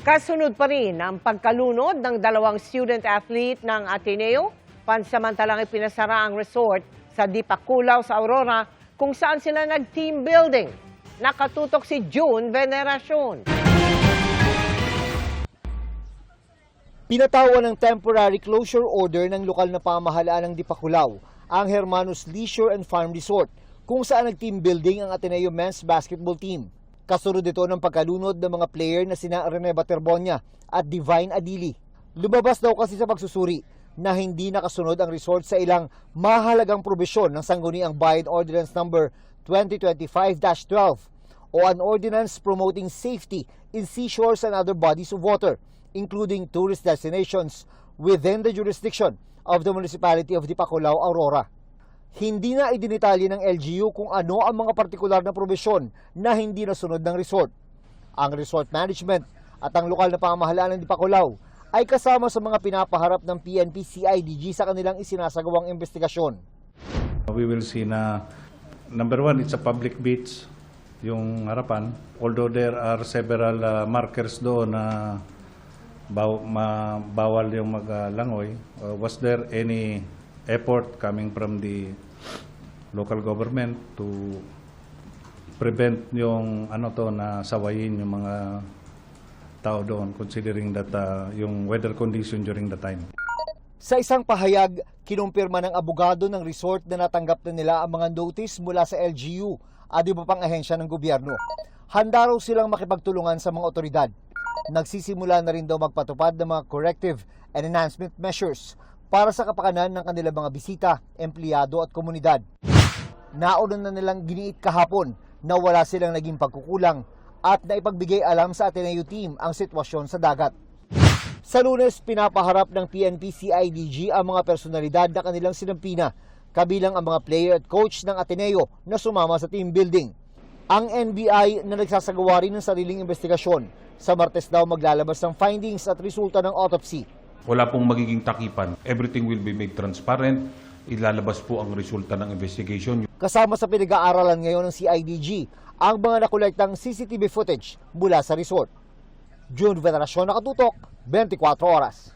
Kasunod pa rin ang pagkalunod ng dalawang student-athlete ng Ateneo. Pansamantalang ipinasara ang resort sa Dipakulaw sa Aurora kung saan sila nag-team building. Nakatutok si June Veneracion. Pinatawan ng temporary closure order ng lokal na pamahalaan ng Dipakulaw ang Hermanos Leisure and Farm Resort kung saan nag-team building ang Ateneo Men's Basketball Team. Kasunod ito ng pagkalunod ng mga player na sina Rene Baterbonia at Divine Adili. Lumabas daw kasi sa pagsusuri na hindi nakasunod ang resort sa ilang mahalagang probisyon ng sangguniang Bayad Ordinance No. 2025-12 o an ordinance promoting safety in seashores and other bodies of water, including tourist destinations within the jurisdiction of the Municipality of Dipakulaw, Aurora. Hindi na idinitalye ng LGU kung ano ang mga partikular na probisyon na hindi nasunod ng resort. Ang resort management at ang lokal na pamahalaan ng Dipakulaw ay kasama sa mga pinapaharap ng PNP-CIDG sa kanilang isinasagawang investigasyon. We will see na, number one, it's a public beach, yung harapan. Although there are several markers doon na bawal yung maglangoy, was there any effort coming from the local government to prevent yung na sawayin yung mga tao doon, considering that yung weather condition during the time? Sa isang pahayag, kinumpirma ng abogado ng resort na natanggap na nila ang mga notice mula sa LGU at iba pang ahensya ng gobyerno. Handa raw silang makipagtulungan sa mga otoridad. Nagsisimula na rin daw magpatupad ng mga corrective and enhancement measures para sa kapakanan ng kanilang mga bisita, empleyado at komunidad. Nauna na nilang giniit kahapon na wala silang naging pagkukulang at naipagbigay alam sa Ateneo team ang sitwasyon sa dagat. Sa Lunes, pinapaharap ng PNP-CIDG ang mga personalidad na kanilang sinampina, kabilang ang mga player at coach ng Ateneo na sumama sa team building. Ang NBI na nagsasagawa rin ng sariling investigasyon, sa Martes daw maglalabas ng findings at resulta ng autopsy. Wala pong magiging takipan. Everything will be made transparent. Ilalabas po ang resulta ng investigation. Kasama sa pinag-aaralan ngayon ng CIDG ang mga nakolektang CCTV footage mula sa resort. June Veneracion, Nakatutok, 24 Oras.